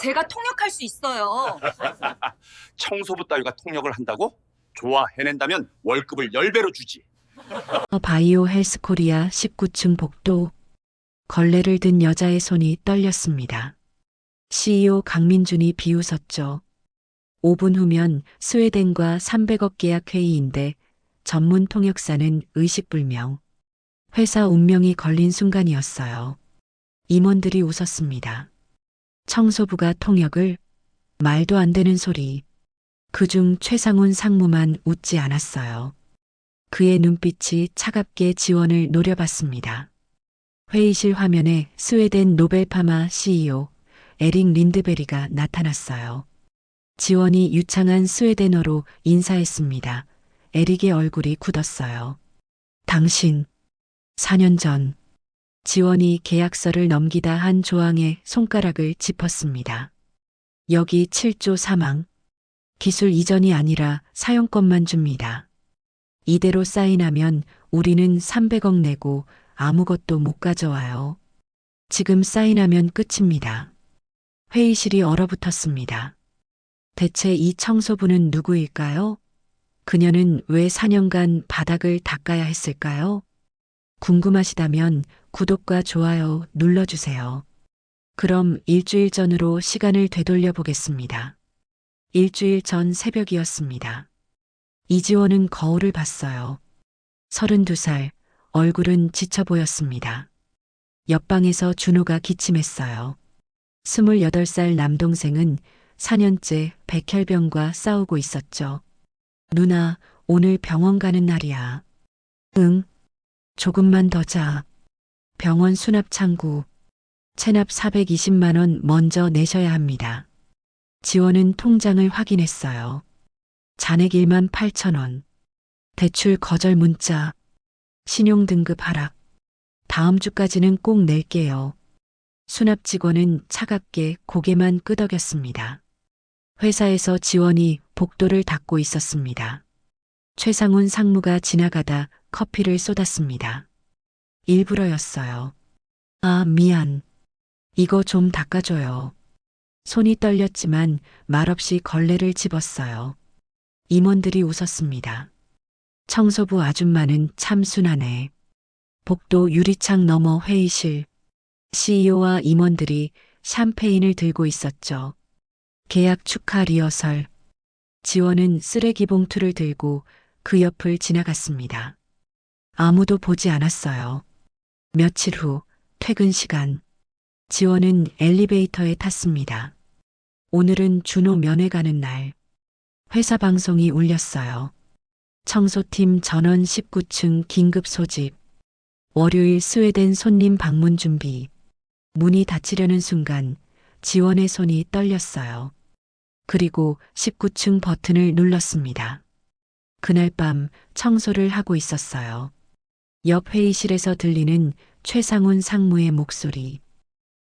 제가 통역할 수 있어요. 청소부 따위가 통역을 한다고? 좋아, 해낸다면 월급을 10배로 주지. 바이오 헬스코리아 19층 복도. 걸레를 든 여자의 손이 떨렸습니다. CEO 강민준이 비웃었죠. 5분 후면 스웨덴과 300억 계약 회의인데 전문 통역사는 의식불명. 회사 운명이 걸린 순간이었어요. 임원들이 웃었습니다. 청소부가 통역을? 말도 안 되는 소리. 그중 최상훈 상무만 웃지 않았어요. 그의 눈빛이 차갑게 지원을 노려봤습니다. 회의실 화면에 스웨덴 노벨파마 CEO 에릭 린드베리가 나타났어요. 지원이 유창한 스웨덴어로 인사했습니다. 에릭의 얼굴이 굳었어요. 당신, 4년 전. 지원이 계약서를 넘기다 한 조항에 손가락을 짚었습니다. 여기 7조 사망. 기술 이전이 아니라 사용권만 줍니다. 이대로 사인하면 우리는 300억 내고 아무것도 못 가져와요. 지금 사인하면 끝입니다. 회의실이 얼어붙었습니다. 대체 이 청소부는 누구일까요? 그녀는 왜 4년간 바닥을 닦아야 했을까요? 궁금하시다면 구독과 좋아요 눌러주세요. 그럼 일주일 전으로 시간을 되돌려 보겠습니다. 일주일 전 새벽이었습니다. 이지원은 거울을 봤어요. 32살, 얼굴은 지쳐 보였습니다. 옆방에서 준호가 기침했어요. 28살 남동생은 4년째 백혈병과 싸우고 있었죠. 누나, 오늘 병원 가는 날이야. 응. 조금만 더 자. 병원 수납 창구. 체납 420만 원 먼저 내셔야 합니다. 지원은 통장을 확인했어요. 잔액 1만 8천 원. 대출 거절 문자. 신용등급 하락. 다음 주까지는 꼭 낼게요. 수납 직원은 차갑게 고개만 끄덕였습니다. 회사에서 지원이 복도를 닦고 있었습니다. 최상훈 상무가 지나가다 커피를 쏟았습니다. 일부러였어요. 아, 미안. 이거 좀 닦아줘요. 손이 떨렸지만 말없이 걸레를 집었어요. 임원들이 웃었습니다. 청소부 아줌마는 참 순하네. 복도 유리창 너머 회의실. CEO와 임원들이 샴페인을 들고 있었죠. 계약 축하 리허설. 지원은 쓰레기 봉투를 들고 그 옆을 지나갔습니다. 아무도 보지 않았어요. 며칠 후 퇴근 시간. 지원은 엘리베이터에 탔습니다. 오늘은 준호 면회 가는 날. 회사 방송이 울렸어요. 청소팀 전원 19층 긴급 소집. 월요일 스웨덴 손님 방문 준비. 문이 닫히려는 순간 지원의 손이 떨렸어요. 그리고 19층 버튼을 눌렀습니다. 그날 밤 청소를 하고 있었어요. 옆 회의실에서 들리는 최상훈 상무의 목소리.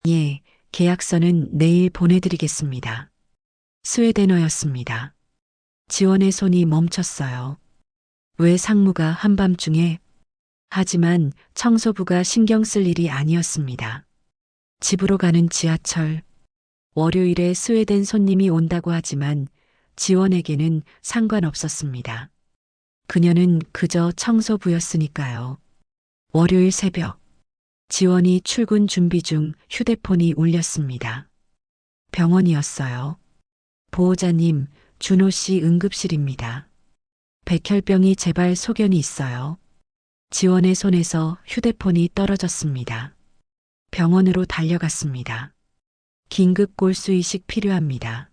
예, 계약서는 내일 보내드리겠습니다. 스웨덴어였습니다. 지원의 손이 멈췄어요. 왜 상무가 한밤중에? 하지만 청소부가 신경 쓸 일이 아니었습니다. 집으로 가는 지하철. 월요일에 스웨덴 손님이 온다고 하지만 지원에게는 상관없었습니다. 그녀는 그저 청소부였으니까요. 월요일 새벽. 지원이 출근 준비 중 휴대폰이 울렸습니다. 병원이었어요. 보호자님, 준호 씨 응급실입니다. 백혈병이 재발 소견이 있어요. 지원의 손에서 휴대폰이 떨어졌습니다. 병원으로 달려갔습니다. 긴급 골수 이식 필요합니다.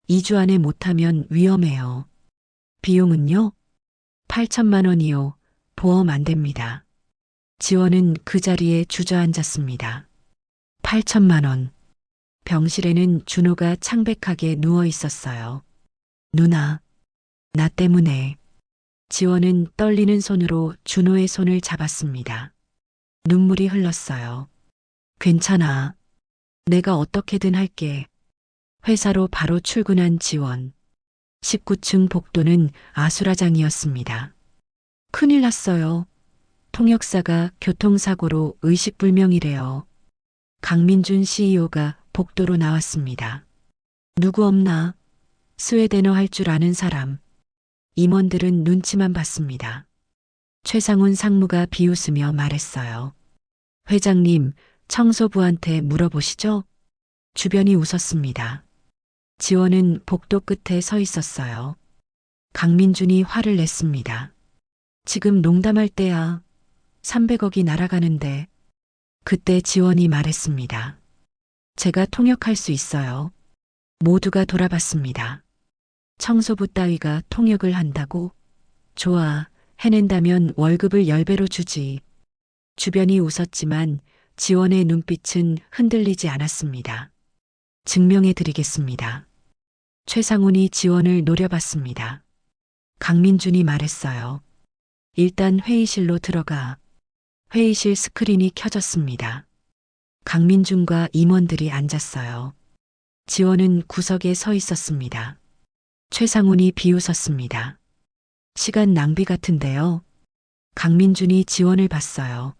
2주 안에 못하면 위험해요. 비용은요? 8천만 원이요. 보험 안 됩니다. 지원은 그 자리에 주저앉았습니다. 8천만 원. 병실에는 준호가 창백하게 누워 있었어요. 누나, 나 때문에. 지원은 떨리는 손으로 준호의 손을 잡았습니다. 눈물이 흘렀어요. 괜찮아. 내가 어떻게든 할게. 회사로 바로 출근한 지원. 19층 복도는 아수라장이었습니다. 큰일 났어요. 통역사가 교통사고로 의식불명이래요. 강민준 CEO가 복도로 나왔습니다. 누구 없나? 스웨덴어 할 줄 아는 사람. 임원들은 눈치만 봤습니다. 최상훈 상무가 비웃으며 말했어요. 회장님, 청소부한테 물어보시죠? 주변이 웃었습니다. 지원은 복도 끝에 서 있었어요. 강민준이 화를 냈습니다. 지금 농담할 때야. 300억이 날아가는데. 그때 지원이 말했습니다. 제가 통역할 수 있어요. 모두가 돌아봤습니다. 청소부 따위가 통역을 한다고? 좋아, 해낸다면 월급을 10배로 주지. 주변이 웃었지만 지원의 눈빛은 흔들리지 않았습니다. 증명해 드리겠습니다. 최상훈이 지원을 노려봤습니다. 강민준이 말했어요. 일단 회의실로 들어가. 회의실 스크린이 켜졌습니다. 강민준과 임원들이 앉았어요. 지원은 구석에 서 있었습니다. 최상훈이 비웃었습니다. 시간 낭비 같은데요. 강민준이 지원을 봤어요.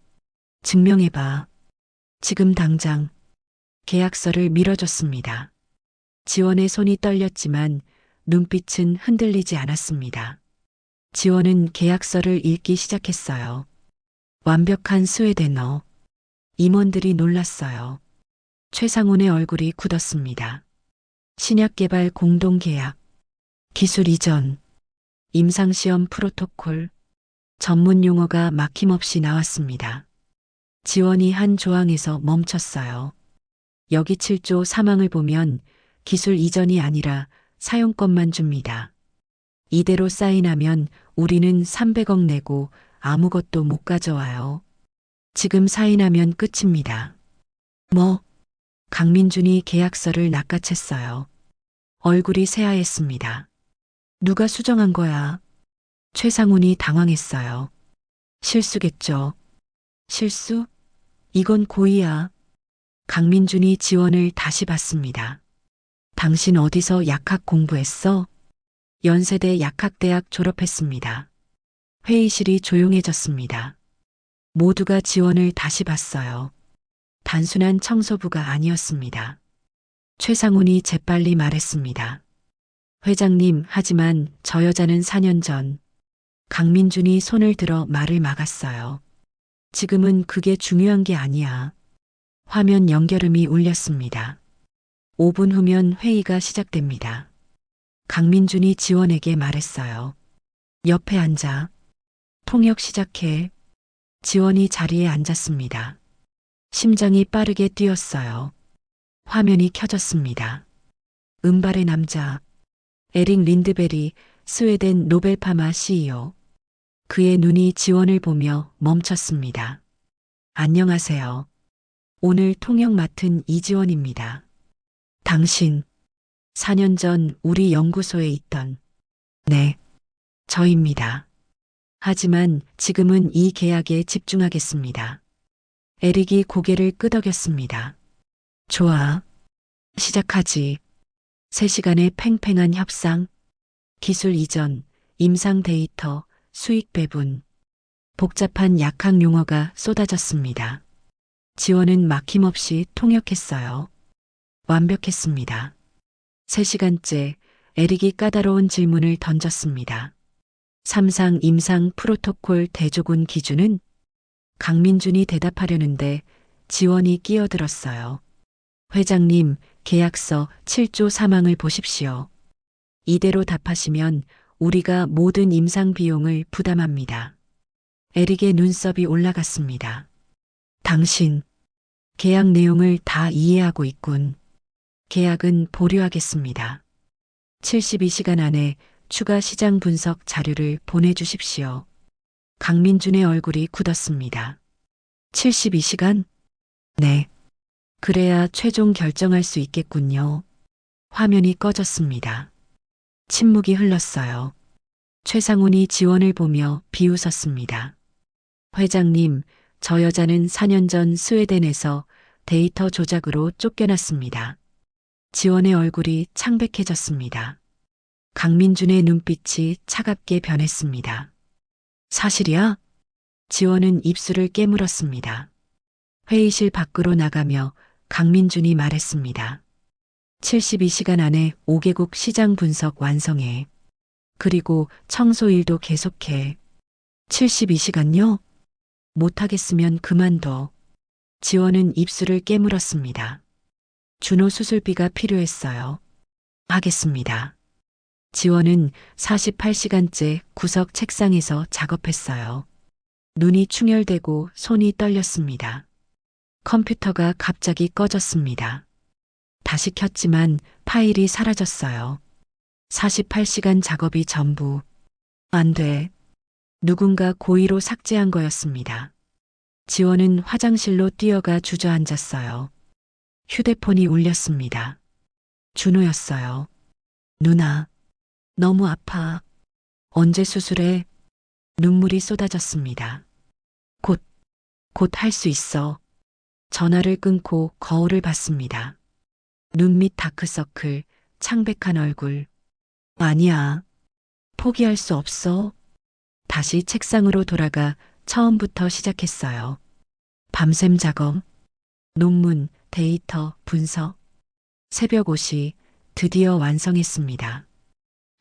증명해봐. 지금 당장. 계약서를 밀어줬습니다. 지원의 손이 떨렸지만 눈빛은 흔들리지 않았습니다. 지원은 계약서를 읽기 시작했어요. 완벽한 스웨덴어. 임원들이 놀랐어요. 최상훈의 얼굴이 굳었습니다. 신약개발 공동계약, 기술 이전, 임상시험 프로토콜, 전문 용어가 막힘없이 나왔습니다. 지원이 한 조항에서 멈췄어요. 여기 7조 사망을 보면 기술 이전이 아니라 사용권만 줍니다. 이대로 사인하면 우리는 300억 내고 아무것도 못 가져와요. 지금 사인하면 끝입니다. 뭐? 강민준이 계약서를 낚아챘어요. 얼굴이 새하였습니다. 누가 수정한 거야? 최상훈이 당황했어요. 실수겠죠. 실수? 이건 고의야. 강민준이 지원을 다시 봤습니다. 당신 어디서 약학 공부했어? 연세대 약학대학 졸업했습니다. 회의실이 조용해졌습니다. 모두가 지원을 다시 봤어요. 단순한 청소부가 아니었습니다. 최상훈이 재빨리 말했습니다. 회장님, 하지만 저 여자는 4년 전. 강민준이 손을 들어 말을 막았어요. 지금은 그게 중요한 게 아니야. 화면 연결음이 울렸습니다. 5분 후면 회의가 시작됩니다. 강민준이 지원에게 말했어요. 옆에 앉아. 통역 시작해. 지원이 자리에 앉았습니다. 심장이 빠르게 뛰었어요. 화면이 켜졌습니다. 은발의 남자. 에릭 린드베리, 스웨덴 노벨파마 CEO. 그의 눈이 지원을 보며 멈췄습니다. 안녕하세요. 오늘 통역 맡은 이지원입니다. 당신, 4년 전 우리 연구소에 있던. 네, 저입니다. 하지만 지금은 이 계약에 집중하겠습니다. 에릭이 고개를 끄덕였습니다. 좋아. 시작하지. 3시간의 팽팽한 협상, 기술 이전, 임상 데이터, 수익 배분. 복잡한 약학 용어가 쏟아졌습니다. 지원은 막힘없이 통역했어요. 완벽했습니다. 3시간째 에릭이 까다로운 질문을 던졌습니다. 3상 임상 프로토콜 대조군 기준은? 강민준이 대답하려는데 지원이 끼어들었어요. 회장님, 계약서 7조 사망을 보십시오. 이대로 답하시면 우리가 모든 임상 비용을 부담합니다. 에릭의 눈썹이 올라갔습니다. 당신, 계약 내용을 다 이해하고 있군. 계약은 보류하겠습니다. 72시간 안에 추가 시장 분석 자료를 보내주십시오. 강민준의 얼굴이 굳었습니다. 72시간? 네. 그래야 최종 결정할 수 있겠군요. 화면이 꺼졌습니다. 침묵이 흘렀어요. 최상훈이 지원을 보며 비웃었습니다. 회장님, 저 여자는 4년 전 스웨덴에서 데이터 조작으로 쫓겨났습니다. 지원의 얼굴이 창백해졌습니다. 강민준의 눈빛이 차갑게 변했습니다. 사실이야? 지원은 입술을 깨물었습니다. 회의실 밖으로 나가며 강민준이 말했습니다. 72시간 안에 5개국 시장 분석 완성해. 그리고 청소 일도 계속해. 72시간요? 못하겠으면 그만둬. 지원은 입술을 깨물었습니다. 준호 수술비가 필요했어요. 하겠습니다. 지원은 48시간째 구석 책상에서 작업했어요. 눈이 충혈되고 손이 떨렸습니다. 컴퓨터가 갑자기 꺼졌습니다. 다시 켰지만 파일이 사라졌어요. 48시간 작업이 전부. 안 돼. 누군가 고의로 삭제한 거였습니다. 지원은 화장실로 뛰어가 주저앉았어요. 휴대폰이 울렸습니다. 준호였어요. 누나, 너무 아파. 언제 수술해? 눈물이 쏟아졌습니다. 곧 할 수 있어. 전화를 끊고 거울을 봤습니다. 눈 밑 다크서클, 창백한 얼굴. 아니야. 포기할 수 없어. 다시 책상으로 돌아가 처음부터 시작했어요. 밤샘 작업, 논문, 데이터, 분석. 새벽 5시 드디어 완성했습니다.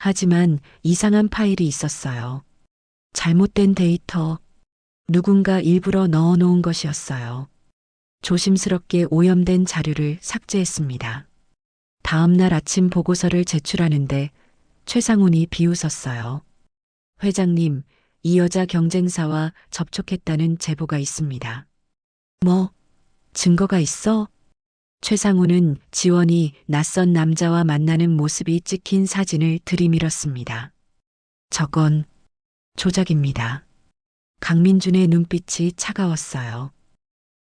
하지만 이상한 파일이 있었어요. 잘못된 데이터. 누군가 일부러 넣어놓은 것이었어요. 조심스럽게 오염된 자료를 삭제했습니다. 다음 날 아침 보고서를 제출하는데 최상훈이 비웃었어요. 회장님, 이 여자 경쟁사와 접촉했다는 제보가 있습니다. 뭐, 증거가 있어? 최상훈은 지원이 낯선 남자와 만나는 모습이 찍힌 사진을 들이밀었습니다. 저건 조작입니다. 강민준의 눈빛이 차가웠어요.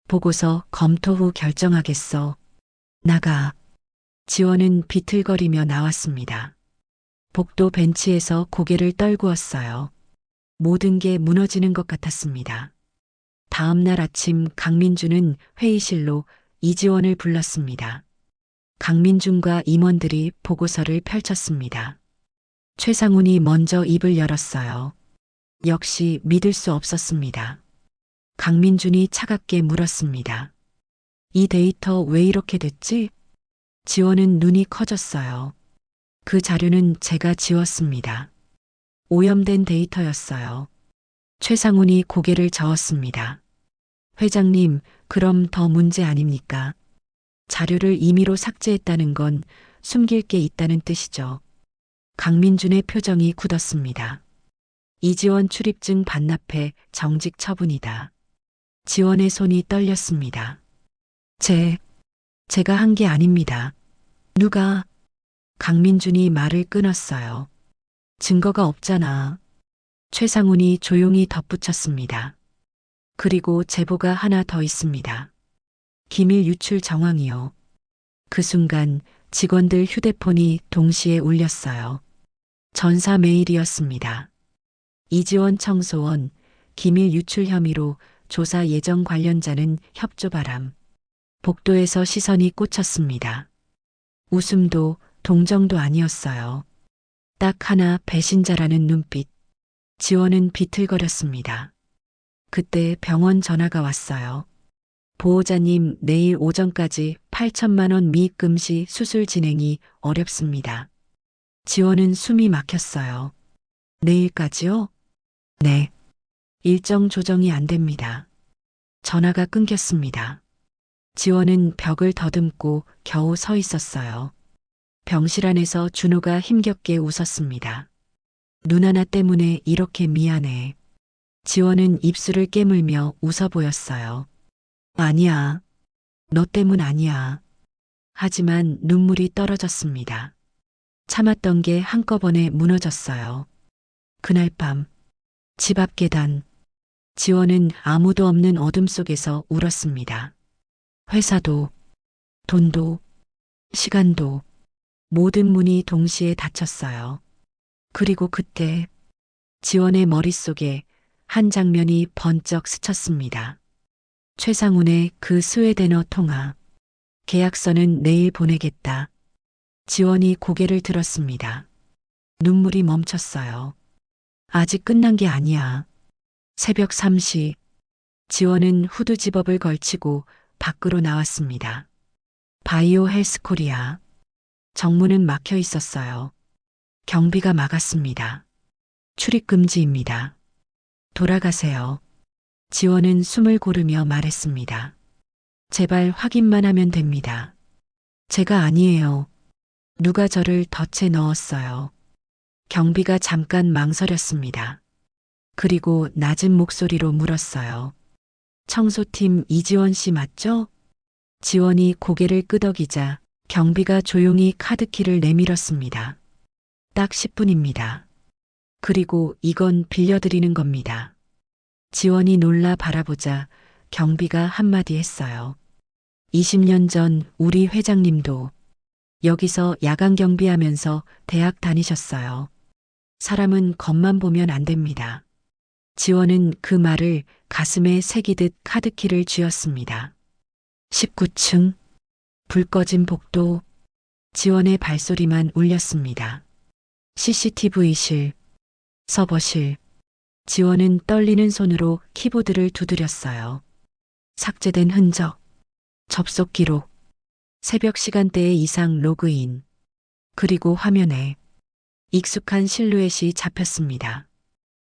보고서 검토 후 결정하겠어. 나가. 지원은 비틀거리며 나왔습니다. 복도 벤치에서 고개를 떨구었어요. 모든 게 무너지는 것 같았습니다. 다음 날 아침 강민준은 회의실로 이지원을 불렀습니다. 강민준과 임원들이 보고서를 펼쳤습니다. 최상훈이 먼저 입을 열었어요. 역시 믿을 수 없었습니다. 강민준이 차갑게 물었습니다. 이 데이터 왜 이렇게 됐지? 지원은 눈이 커졌어요. 그 자료는 제가 지웠습니다. 오염된 데이터였어요. 최상훈이 고개를 저었습니다. 회장님, 그럼 더 문제 아닙니까? 자료를 임의로 삭제했다는 건 숨길 게 있다는 뜻이죠. 강민준의 표정이 굳었습니다. 이지원 출입증 반납해 정직 처분이다. 지원의 손이 떨렸습니다. 제가 한 게 아닙니다. 누가? 강민준이 말을 끊었어요. 증거가 없잖아. 최상훈이 조용히 덧붙였습니다. 그리고 제보가 하나 더 있습니다. 기밀 유출 정황이요. 그 순간 직원들 휴대폰이 동시에 울렸어요. 전사 메일이었습니다. 이지원 청소원, 기밀 유출 혐의로 조사 예정 관련자는 협조 바람. 복도에서 시선이 꽂혔습니다. 웃음도 동정도 아니었어요. 딱 하나 배신자라는 눈빛. 지원은 비틀거렸습니다. 그때 병원 전화가 왔어요. 보호자님, 내일 오전까지 8천만 원 미입금 시 수술 진행이 어렵습니다. 지원은 숨이 막혔어요. 내일까지요? 네. 일정 조정이 안 됩니다. 전화가 끊겼습니다. 지원은 벽을 더듬고 겨우 서 있었어요. 병실 안에서 준호가 힘겹게 웃었습니다. 눈 하나 때문에 이렇게 미안해. 지원은 입술을 깨물며 웃어 보였어요. 아니야. 너 때문 아니야. 하지만 눈물이 떨어졌습니다. 참았던 게 한꺼번에 무너졌어요. 그날 밤, 집 앞 계단. 지원은 아무도 없는 어둠 속에서 울었습니다. 회사도, 돈도, 시간도, 모든 문이 동시에 닫혔어요. 그리고 그때 지원의 머릿속에 한 장면이 번쩍 스쳤습니다. 최상훈의 그 스웨덴어 통화. 계약서는 내일 보내겠다. 지원이 고개를 들었습니다. 눈물이 멈췄어요. 아직 끝난 게 아니야. 새벽 3시. 지원은 후드 집업을 걸치고 밖으로 나왔습니다. 바이오 헬스 코리아. 정문은 막혀 있었어요. 경비가 막았습니다. 출입 금지입니다. 돌아가세요. 지원은 숨을 고르며 말했습니다. 제발 확인만 하면 됩니다. 제가 아니에요. 누가 저를 덫에 넣었어요. 경비가 잠깐 망설였습니다. 그리고 낮은 목소리로 물었어요. 청소팀 이지원 씨 맞죠? 지원이 고개를 끄덕이자 경비가 조용히 카드키를 내밀었습니다. 딱 10분입니다. 그리고 이건 빌려드리는 겁니다. 지원이 놀라 바라보자 경비가 한마디 했어요. 20년 전 우리 회장님도 여기서 야간 경비하면서 대학 다니셨어요. 사람은 겉만 보면 안 됩니다. 지원은 그 말을 가슴에 새기듯 카드키를 쥐었습니다. 19층 불 꺼진 복도. 지원의 발소리만 울렸습니다. CCTV실, 서버실. 지원은 떨리는 손으로 키보드를 두드렸어요. 삭제된 흔적, 접속 기록, 새벽 시간대의 이상 로그인. 그리고 화면에 익숙한 실루엣이 잡혔습니다.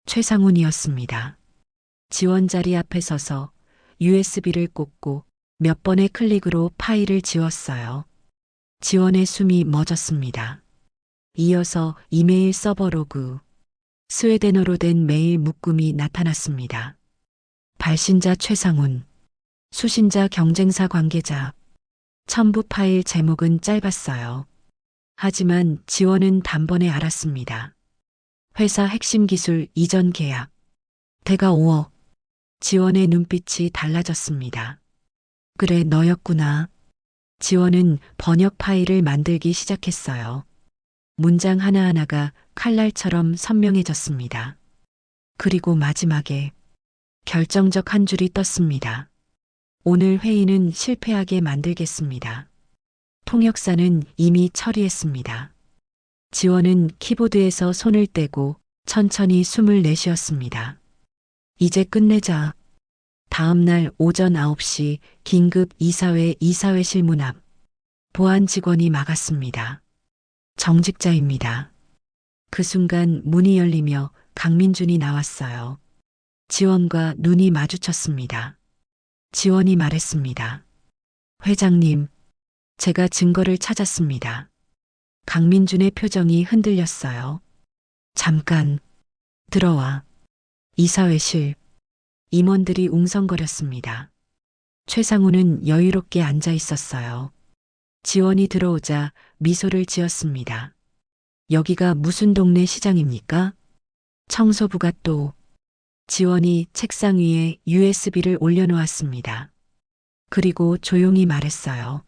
최상훈이었습니다. 지원 자리 앞에 서서 USB를 꽂고 몇 번의 클릭으로 파일을 지웠어요. 지원의 숨이 멎었습니다. 이어서 이메일 서버 로그, 스웨덴어로 된 메일 묶음이 나타났습니다. 발신자 최상훈, 수신자 경쟁사 관계자. 첨부 파일 제목은 짧았어요. 하지만 지원은 단번에 알았습니다. 회사 핵심 기술 이전 계약. 대가 5억. 지원의 눈빛이 달라졌습니다. 그래, 너였구나. 지원은 번역 파일을 만들기 시작했어요. 문장 하나하나가 칼날처럼 선명해졌습니다. 그리고 마지막에 결정적 한 줄이 떴습니다. 오늘 회의는 실패하게 만들겠습니다. 통역사는 이미 처리했습니다. 지원은 키보드에서 손을 떼고 천천히 숨을 내쉬었습니다. 이제 끝내자. 다음 날 오전 9시 긴급 이사회실 문 앞. 보안 직원이 막았습니다. 정직자입니다. 그 순간 문이 열리며 강민준이 나왔어요. 지원과 눈이 마주쳤습니다. 지원이 말했습니다. 회장님, 제가 증거를 찾았습니다. 강민준의 표정이 흔들렸어요. 잠깐, 들어와. 이사회실. 임원들이 웅성거렸습니다. 최상훈은 여유롭게 앉아 있었어요. 지원이 들어오자 미소를 지었습니다. 여기가 무슨 동네 시장입니까? 청소부가 또. 지원이 책상 위에 USB를 올려놓았습니다. 그리고 조용히 말했어요.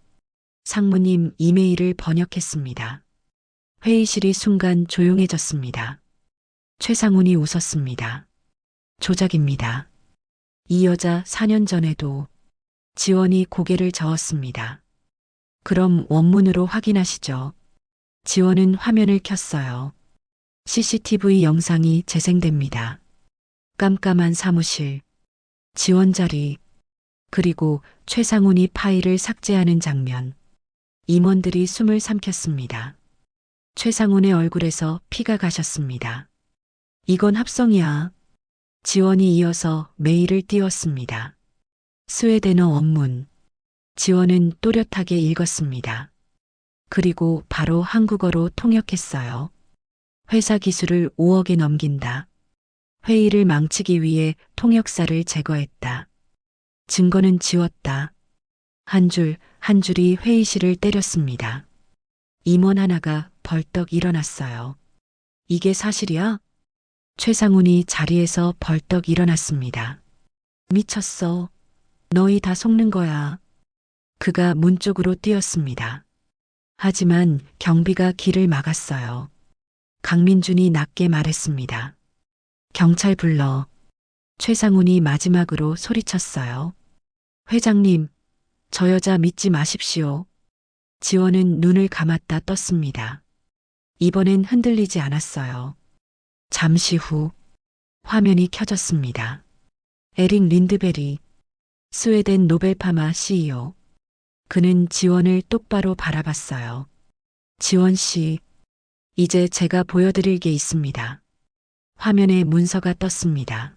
상무님 이메일을 번역했습니다. 회의실이 순간 조용해졌습니다. 최상훈이 웃었습니다. 조작입니다. 이 여자 4년 전에도. 지원이 고개를 저었습니다. 그럼 원문으로 확인하시죠. 지원은 화면을 켰어요. CCTV 영상이 재생됩니다. 깜깜한 사무실, 지원 자리, 그리고 최상훈이 파일을 삭제하는 장면. 임원들이 숨을 삼켰습니다. 최상훈의 얼굴에서 피가 가셨습니다. 이건 합성이야. 지원이 이어서 메일을 띄웠습니다. 스웨덴어 원문. 지원은 또렷하게 읽었습니다. 그리고 바로 한국어로 통역했어요. 회사 기술을 5억에 넘긴다. 회의를 망치기 위해 통역사를 제거했다. 증거는 지웠다. 한 줄 한 줄이 회의실을 때렸습니다. 임원 하나가 벌떡 일어났어요. 이게 사실이야? 최상훈이 자리에서 벌떡 일어났습니다. 미쳤어. 너희 다 속는 거야. 그가 문 쪽으로 뛰었습니다. 하지만 경비가 길을 막았어요. 강민준이 낮게 말했습니다. 경찰 불러. 최상훈이 마지막으로 소리쳤어요. 회장님, 저 여자 믿지 마십시오. 지원은 눈을 감았다 떴습니다. 이번엔 흔들리지 않았어요. 잠시 후 화면이 켜졌습니다. 에릭 린드베리, 스웨덴 노벨 파마 CEO. 그는 지원을 똑바로 바라봤어요. 지원 씨, 이제 제가 보여드릴 게 있습니다. 화면에 문서가 떴습니다.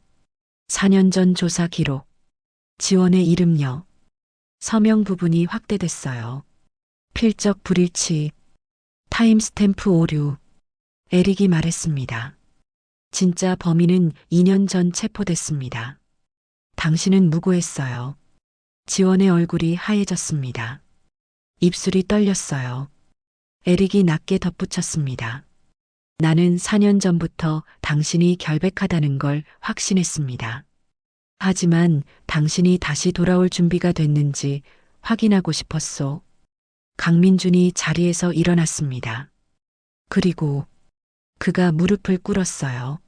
4년 전 조사 기록. 지원의 이름요. 서명 부분이 확대됐어요. 필적 불일치. 타임스탬프 오류. 에릭이 말했습니다. 진짜 범인은 2년 전 체포됐습니다. 당신은 무고했어요. 지원의 얼굴이 하얘졌습니다. 입술이 떨렸어요. 에릭이 낮게 덧붙였습니다. 나는 4년 전부터 당신이 결백하다는 걸 확신했습니다. 하지만 당신이 다시 돌아올 준비가 됐는지 확인하고 싶었소. 강민준이 자리에서 일어났습니다. 그리고 그가 무릎을 꿇었어요.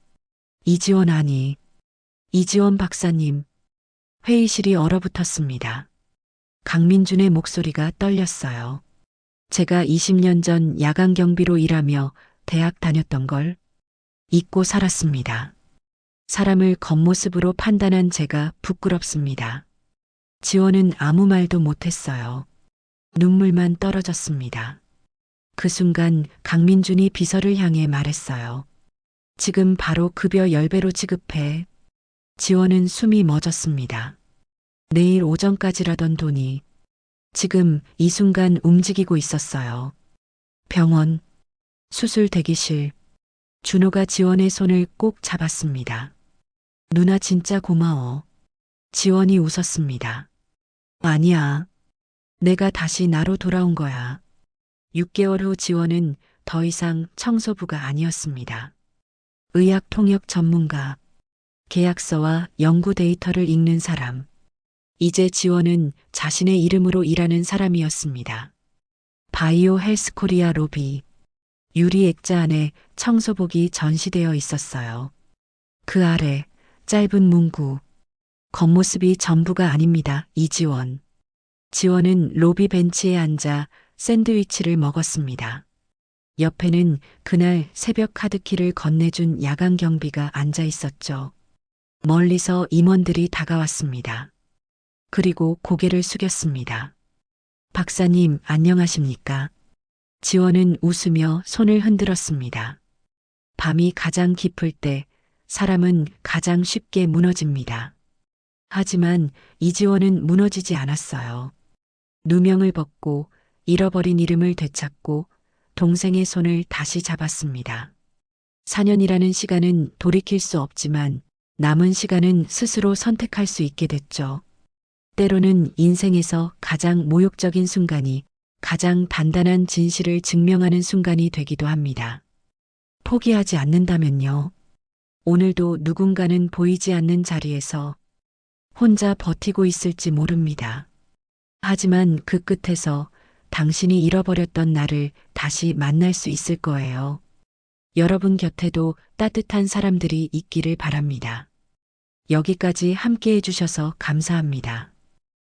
이지원 아니, 이지원 박사님. 회의실이 얼어붙었습니다. 강민준의 목소리가 떨렸어요. 제가 20년 전 야간 경비로 일하며 대학 다녔던 걸 잊고 살았습니다. 사람을 겉모습으로 판단한 제가 부끄럽습니다. 지원은 아무 말도 못했어요. 눈물만 떨어졌습니다. 그 순간 강민준이 비서를 향해 말했어요. 지금 바로 급여 10배로 지급해. 지원은 숨이 멎었습니다. 내일 오전까지라던 돈이 지금 이 순간 움직이고 있었어요. 병원, 수술 대기실. 준호가 지원의 손을 꼭 잡았습니다. 누나 진짜 고마워. 지원이 웃었습니다. 아니야. 내가 다시 나로 돌아온 거야. 6개월 후 지원은 더 이상 청소부가 아니었습니다. 의학 통역 전문가, 계약서와 연구 데이터를 읽는 사람. 이제 지원은 자신의 이름으로 일하는 사람이었습니다. 바이오 헬스 코리아 로비. 유리 액자 안에 청소복이 전시되어 있었어요. 그 아래 짧은 문구. 겉모습이 전부가 아닙니다. 이지원. 지원은 로비 벤치에 앉아 샌드위치를 먹었습니다. 옆에는 그날 새벽 카드키를 건네준 야간 경비가 앉아 있었죠. 멀리서 임원들이 다가왔습니다. 그리고 고개를 숙였습니다. 박사님, 안녕하십니까? 지원은 웃으며 손을 흔들었습니다. 밤이 가장 깊을 때 사람은 가장 쉽게 무너집니다. 하지만 이지원은 무너지지 않았어요. 누명을 벗고 잃어버린 이름을 되찾고 동생의 손을 다시 잡았습니다. 4년이라는 시간은 돌이킬 수 없지만 남은 시간은 스스로 선택할 수 있게 됐죠. 때로는 인생에서 가장 모욕적인 순간이 가장 단단한 진실을 증명하는 순간이 되기도 합니다. 포기하지 않는다면요. 오늘도 누군가는 보이지 않는 자리에서 혼자 버티고 있을지 모릅니다. 하지만 그 끝에서 당신이 잃어버렸던 나를 다시 만날 수 있을 거예요. 여러분 곁에도 따뜻한 사람들이 있기를 바랍니다. 여기까지 함께 해주셔서 감사합니다.